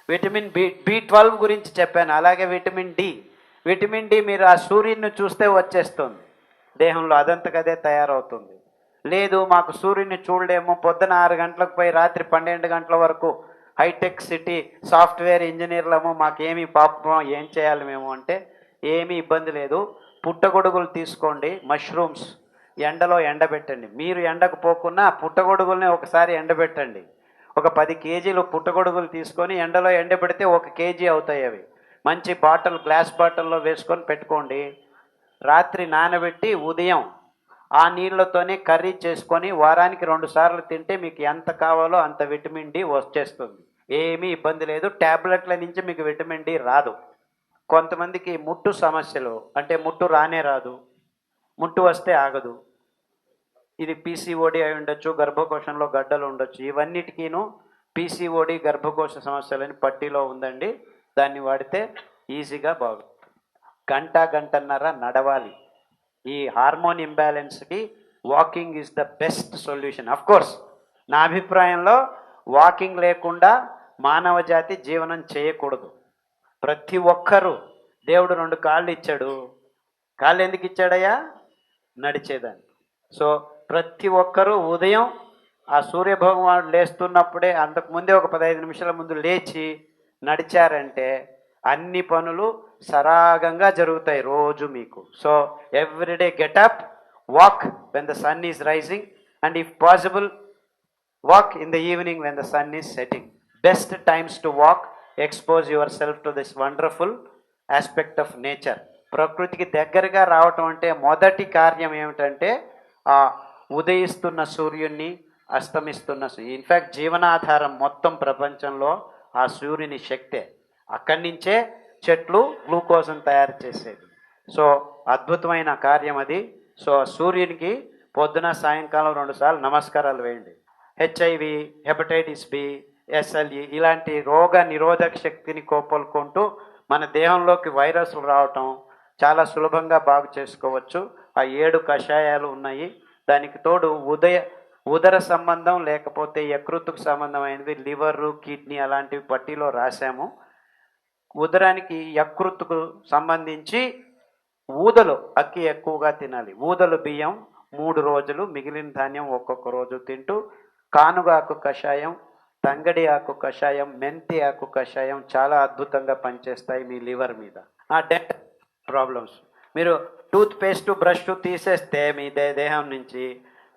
Vitamin B 12 గురించి చెప్పాను. అలాగే విటమిన్ డి మీరు ఆ సూర్యుడిని చూస్తే వచ్చేస్తుంది దేహంలో, అదంతకదే తయారవుతుంది. లేదు మాకు సూర్యుడిని చూడలేము, పొద్దున 6 గంటలకు పోయి రాత్రి 12 గంటల వరకు హైటెక్ సిటీ సాఫ్ట్వేర్ ఇంజనీర్లము, మాకేమీ పాపం ఏం చేయాలి మేము అంటే ఏమీ ఇబ్బంది లేదు. పుట్టగొడుగులు తీసుకోండి, మష్రూమ్స్ ఎండలో ఎండబెట్టండి. మీరు ఎండకు పోకున్నా పుట్టగొడుగుల్ని ఒకసారి ఎండబెట్టండి. ఒక 10 కేజీలు పుట్టగొడుగులు తీసుకొని ఎండలో ఎండబెడితే 1 కేజీ అవుతాయి. అవి మంచి గ్లాస్ బాటిల్లో వేసుకొని పెట్టుకోండి. రాత్రి నానబెట్టి ఉదయం ఆ నీళ్ళతోనే కర్రీ చేసుకొని వారానికి 2 సార్లు తింటే మీకు ఎంత కావాలో అంత విటమిన్ డి వచ్చేస్తుంది. ఏమీ ఇబ్బంది లేదు. ట్యాబ్లెట్ల నుంచి మీకు విటమిన్ డి రాదు. కొంతమందికి ముట్టు సమస్యలు, అంటే ముట్టు రానే రాదు, ముట్టు వస్తే ఆగదు. ఇది పీసీఓడి అయి ఉండొచ్చు, గర్భకోశంలో గడ్డలు ఉండొచ్చు. ఇవన్నిటికీను పీసీఓడి గర్భకోశ సమస్యలని పట్టీలో ఉందండి. దాన్ని వాడితే ఈజీగా గంటన్నర నడవాలి. ఈ హార్మోన్ ఇంబ్యాలెన్స్కి walking is the best solution. Of course నా అభిప్రాయంలో వాకింగ్ లేకుండా మానవ జాతి జీవనం చేయకూడదు. ప్రతి ఒక్కరూ, దేవుడు 2 కాళ్ళు ఇచ్చాడు. కాళ్ళు ఎందుకు ఇచ్చాడయ్యా? నడిచేదాన్ని. సో ప్రతి ఒక్కరూ ఉదయం ఆ సూర్యభగవానుడు లేస్తున్నప్పుడే, అంతకుముందే ఒక 15 నిమిషాల ముందు లేచి నడిచారంటే అన్ని పనులు సరాగంగా జరుగుతాయి రోజు మీకు. So every day get up, walk when the sun is rising, and if possible walk in the evening when the sun is setting. Best times to walk. Expose yourself to this wonderful aspect of nature. ప్రకృతికి దగ్గరగా రావటం అంటే మొదటి కార్యం ఏమిటంటే ఆ ఉదయిస్తున్న సూర్యుడిని, అస్తమిస్తున్న in fact జీవనాధారం మొత్తం ప్రపంచంలో ఆ సూర్యుని శక్తే. అక్కడి నుంచే చెట్లు గ్లూకోజ్ను తయారు చేసేది. సో అద్భుతమైన కార్యం అది. సో సూర్యునికి పొద్దున సాయంకాలం 2 సార్లు నమస్కారాలు వేయండి. హెచ్ఐవి, హెపటైటిస్ బి, ఎస్ఎల్ఈ ఇలాంటి రోగ నిరోధక శక్తిని కోపలుకుంటూ మన దేహంలోకి వైరస్లు రావటం చాలా సులభంగా బాగు చేసుకోవచ్చు. ఆ 7 కషాయాలు ఉన్నాయి. దానికి తోడు ఉదర సంబంధం లేకపోతే యకృత్తుకు సంబంధమైనవి లివరు, కిడ్నీ అలాంటివి పట్టీలో రాశాము. ఉదరానికి యకృత్తుకు సంబంధించి ఊదలు అక్కి ఎక్కువగా తినాలి. ఊదలు బియ్యం 3 రోజులు, మిగిలిన ధాన్యం ఒక్కొక్క రోజు తింటూ కానుగాకు కషాయం, తంగడి ఆకు కషాయం, మెంతి ఆకు కషాయం చాలా అద్భుతంగా పనిచేస్తాయి మీ లివర్ మీద. ఆ డెంటల్ ప్రాబ్లమ్స్, మీరు టూత్ పేస్ట్ బ్రష్ తీసేస్తే మీ దేహం నుంచి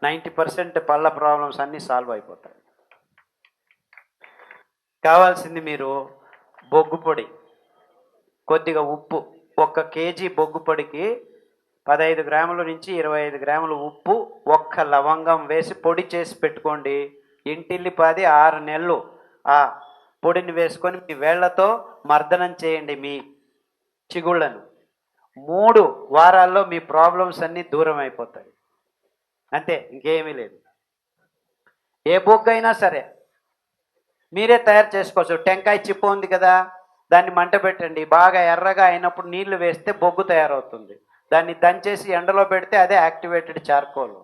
90% పళ్ళ ప్రాబ్లమ్స్ అన్నీ సాల్వ్ అయిపోతాయి. కావాల్సింది మీరు బొగ్గు పొడి, కొద్దిగా ఉప్పు. 1 కేజీ బొగ్గు పొడికి 15 గ్రాముల నుంచి 25 గ్రాముల ఉప్పు, 1 లవంగం వేసి పొడి చేసి పెట్టుకోండి. ఇంటిల్లిపాది 6 నెలలు ఆ పొడిని వేసుకొని మీ వేళ్లతో మర్దనం చేయండి మీ చిగుళ్ళను. 3 వారాల్లో మీ ప్రాబ్లమ్స్ అన్నీ దూరం అయిపోతాయి. అంతే, ఇంకేమీ లేదు. ఏ బొగ్గు అయినా సరే మీరే తయారు చేసుకోవచ్చు. టెంకాయ చిప్పు ఉంది కదా, దాన్ని మంట పెట్టండి. బాగా ఎర్రగా అయినప్పుడు నీళ్లు వేస్తే బొగ్గు తయారవుతుంది. దాన్ని దంచేసి ఎండలో పెడితే అదే యాక్టివేటెడ్ చార్కోల్.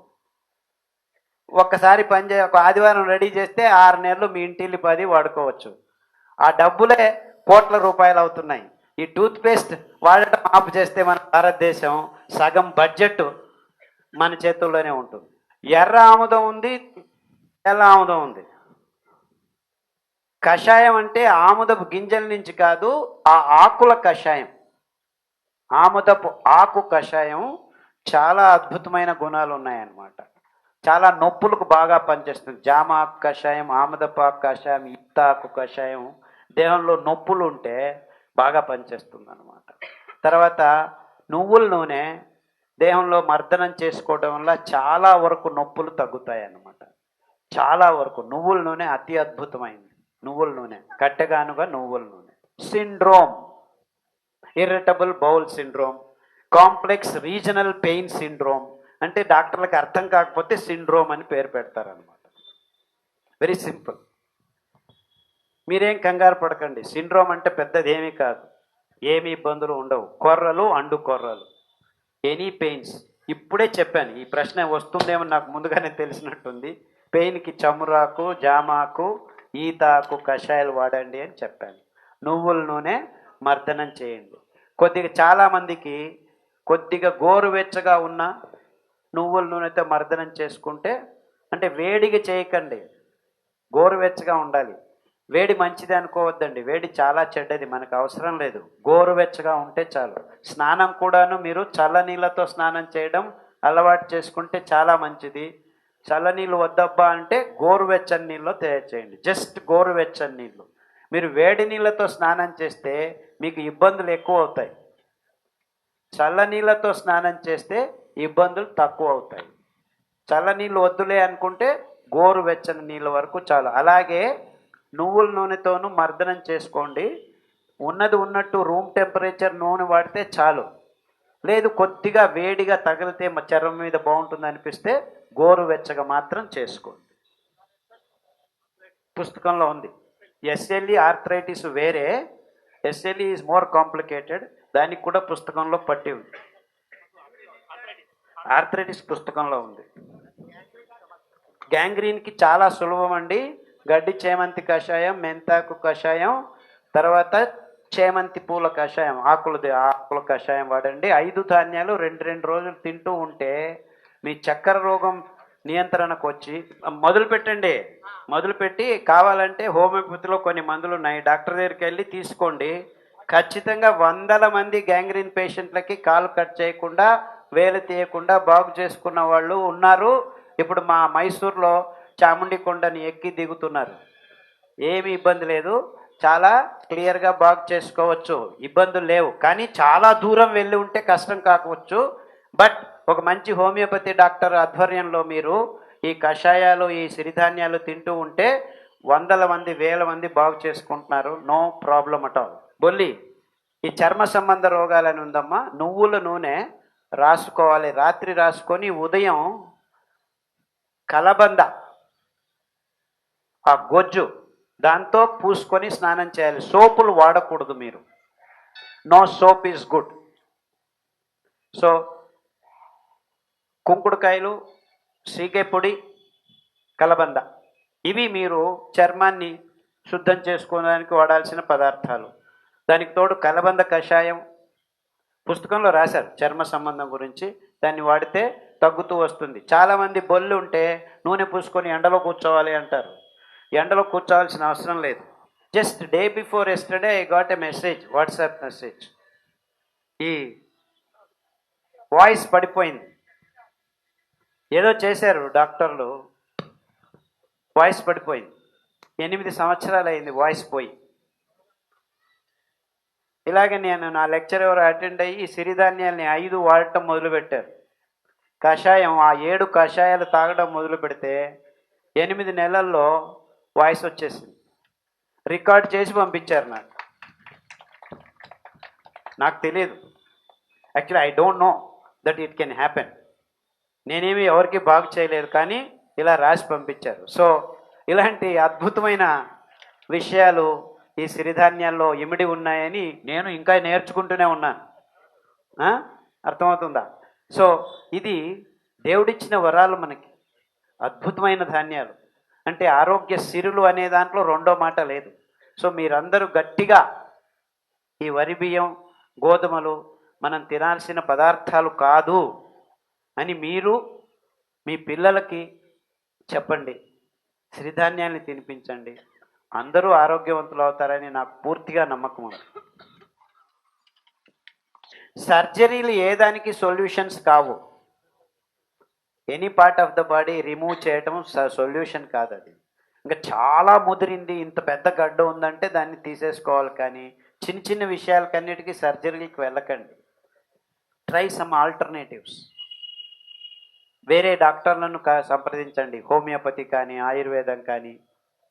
ఒక్కసారి ఒక ఆదివారం రెడీ చేస్తే 6 నెలలు మీ ఇంటిల్లిపాది వాడుకోవచ్చు. ఆ డబ్బులే కోట్ల రూపాయలు అవుతున్నాయి. ఈ టూత్పేస్ట్ వాడటం ఆపు చేస్తే మన భారతదేశం సగం బడ్జెట్ మన చేతుల్లోనే ఉంటుంది. ఎర్ర ఆముదం ఉంది, తెల్ల ఆముదం ఉంది. కషాయం అంటే ఆముదపు గింజల నుంచి కాదు, ఆ ఆకుల కషాయం. ఆముదపు ఆకు కషాయం చాలా అద్భుతమైన గుణాలు ఉన్నాయన్నమాట. చాలా నొప్పులకు బాగా పనిచేస్తుంది. జామ ఆకు కషాయం, ఆముదపు ఆకు కషాయం, ఈత ఆకు కషాయం దేహంలో నొప్పులు ఉంటే బాగా పనిచేస్తుంది అన్నమాట. తర్వాత నువ్వుల నూనె దేహంలో మర్దనం చేసుకోవడం వల్ల చాలా వరకు నొప్పులు తగ్గుతాయి అన్నమాట. చాలా వరకు నువ్వుల నూనె అతి అద్భుతమైంది. నువ్వుల నూనె, కట్టెగానుగా నువ్వుల నూనె. Syndrome, irritable bowel syndrome, complex regional pain syndrome, అంటే డాక్టర్లకు అర్థం కాకపోతే సిండ్రోమ్ అని పేరు పెడతారనమాట. Very simple. మీరేం కంగారు పడకండి. సిండ్రోమ్ అంటే పెద్దది ఏమీ కాదు, ఏమి ఇబ్బందులు ఉండవు. కొర్రలు, అండు కొర్రలు, ఎనీ పెయిన్స్. ఇప్పుడే చెప్పాను, ఈ ప్రశ్న వస్తుందేమో నాకు ముందుగానే తెలిసినట్టుంది. పెయిన్కి చమురాకు, జామాకు, ఈతాకు కషాయాలు వాడండి అని చెప్పాను. నువ్వుల నూనె మర్దనం చేయండి. కొద్దిగా చాలామందికి కొద్దిగా గోరువెచ్చగా ఉన్న నువ్వుల నూనెతో మర్దనం చేసుకుంటే, అంటే వేడిగా చేయకండి, గోరువెచ్చగా ఉండాలి. వేడి మంచిది అనుకోవద్దండి, వేడి చాలా చెడ్డది, మనకు అవసరం లేదు. గోరువెచ్చగా ఉంటే చాలు. స్నానం కూడాను మీరు చల్లనీళ్ళతో స్నానం చేయడం అలవాటు చేసుకుంటే చాలా మంచిది. చల్లనీళ్ళు వద్దబ్బా అంటే గోరువెచ్చని నీళ్ళు తయారు చేయండి, జస్ట్ గోరువెచ్చని నీళ్ళు. మీరు వేడి నీళ్ళతో స్నానం చేస్తే మీకు ఇబ్బందులు ఎక్కువ అవుతాయి. చల్లనీళ్ళతో స్నానం చేస్తే ఇబ్బందులు తక్కువ అవుతాయి. చల్లనీళ్ళు వద్దులే అనుకుంటే గోరువెచ్చని నీళ్ళ వరకు చాలు. అలాగే నువ్వుల నూనెతోనూ మర్దనం చేసుకోండి. ఉన్నది ఉన్నట్టు రూమ్ టెంపరేచర్ నూనె వాడితే చాలు. లేదు కొద్దిగా వేడిగా తగిలితే చర్మం మీద బాగుంటుంది అనిపిస్తే గోరువెచ్చగా మాత్రం చేసుకోండి. పుస్తకంలో ఉంది. ఎస్ఎల్ఈ ఆర్థరైటిస్ వేరే, ఎస్ఎల్ఈ ఈజ్ మోర్ కాంప్లికేటెడ్, దానికి కూడా పుస్తకంలో పట్టి ఉంది. ఆర్థరైటిస్ పుస్తకంలో ఉంది. గ్యాంగ్రీన్కి చాలా సులభం అండి. గడ్డి చేమంతి కషాయం, మెంతాకు కషాయం, తర్వాత చేమంతి పూల కషాయం, ఆకుల కషాయం వాడండి. 5 ధాన్యాలు 2 రోజులు తింటూ ఉంటే మీ చక్కెర రోగం నియంత్రణకు వచ్చి మొదలుపెట్టండి. మొదలుపెట్టి కావాలంటే హోమియోపతిలో కొన్ని మందులు ఉన్నాయి, డాక్టర్ దగ్గరికి వెళ్ళి తీసుకోండి. ఖచ్చితంగా 100 మంది గ్యాంగ్రీన్ పేషెంట్లకి కాలు కట్ చేయకుండా, వేలు తీయకుండా బాగు చేసుకున్న వాళ్ళు ఉన్నారు. ఇప్పుడు మా మైసూర్లో చాముండి కొండని ఎక్కి దిగుతున్నారు. ఏమి ఇబ్బంది లేదు, చాలా క్లియర్గా బాగు చేసుకోవచ్చు, ఇబ్బందులు లేవు. కానీ చాలా దూరం వెళ్ళి ఉంటే కష్టం కాకపోవచ్చు. బట్ ఒక మంచి హోమియోపతి డాక్టర్ ఆధ్వర్యంలో మీరు ఈ కషాయాలు, ఈ సిరిధాన్యాలు తింటూ ఉంటే 100 మంది 1000 మంది బాగు చేసుకుంటున్నారు. No problem at all. బొల్లి, ఈ చర్మ సంబంధ రోగాలని ఉందమ్మా, నువ్వుల నూనె రాసుకోవాలి. రాత్రి రాసుకొని ఉదయం కలబంద ఆ గొజ్జు దాంతో పూసుకొని స్నానం చేయాలి. సోపులు వాడకూడదు మీరు. No soap is good. So కుంకుడుకాయలు, సీగే పొడి, కలబంద, ఇవి మీరు చర్మాన్ని శుద్ధం చేసుకోవడానికి వాడాల్సిన పదార్థాలు. దానికి తోడు కలబంద కషాయం పుస్తకంలో రాశారు చర్మ సంబంధం గురించి, దాన్ని వాడితే తగ్గుతూ వస్తుంది. చాలామంది బొల్లు ఉంటే నూనె పూసుకొని ఎండలో కూర్చోవాలి అంటారు. ఎండలో కూర్చోవాల్సిన అవసరం లేదు. Just day before yesterday I got a message, WhatsApp message, ఈ వాయిస్ పడిపోయింది. ఏదో చేశారు డాక్టర్లు, వాయిస్ పడిపోయింది. 8 సంవత్సరాలు అయింది వాయిస్ పోయి. ఇలాగే నేను నా లెక్చర్ ఎవరు అటెండ్ అయ్యి సిరిధాన్యాల్ని 5 వాడటం మొదలుపెట్టారు. కషాయం ఆ 7 కషాయాలు తాగడం మొదలు పెడితే 8 నెలల్లో వాయిస్ వచ్చేసింది. రికార్డ్ చేసి పంపించారు నాకు తెలియదు. Actually I don't know that it can happen. నేనేమి ఎవరికి బాగు చేయలేదు, కానీ ఇలా రాసి పంపించారు. సో ఇలాంటి అద్భుతమైన విషయాలు ఈ సిరిధాన్యాల్లో ఇమిడి ఉన్నాయని నేను ఇంకా నేర్చుకుంటూనే ఉన్నాను. అర్థమవుతుందా? సో ఇది దేవుడిచ్చిన వరాలు మనకి, అద్భుతమైన ధాన్యాలు. అంటే ఆరోగ్య సిరులు అనే దాంట్లో రెండో మాట లేదు. సో మీరందరూ గట్టిగా ఈ వరి బియ్యం, గోధుమలు మనం తినాల్సిన పదార్థాలు కాదు అని మీరు మీ పిల్లలకి చెప్పండి. సిరిధాన్యాన్ని తినిపించండి. అందరూ ఆరోగ్యవంతులు అవుతారని నాకు పూర్తిగా నమ్మకం ఉంది. సర్జరీలు ఏ దానికి సొల్యూషన్స్ కావు. Any part of the body remove చేయటం సొల్యూషన్ కాదు. అది ఇంకా చాలా ముదిరింది, ఇంత పెద్ద గడ్డ ఉందంటే దాన్ని తీసేసుకోవాలి. కానీ చిన్న చిన్న విషయాలకన్నిటికీ సర్జరీకి వెళ్ళకండి. Try some alternatives. వేరే డాక్టర్లను సంప్రదించండి, హోమియోపతి కానీ ఆయుర్వేదం కానీ,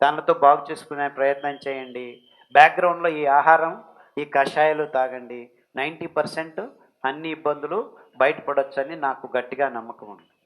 దానితో బాగు చేసుకునే ప్రయత్నం చేయండి. బ్యాక్గ్రౌండ్లో ఈ ఆహారం, ఈ కషాయాలు తాగండి. 90% అన్ని ఇబ్బందులు బయటపడొచ్చని నాకు గట్టిగా నమ్మకం ఉంది.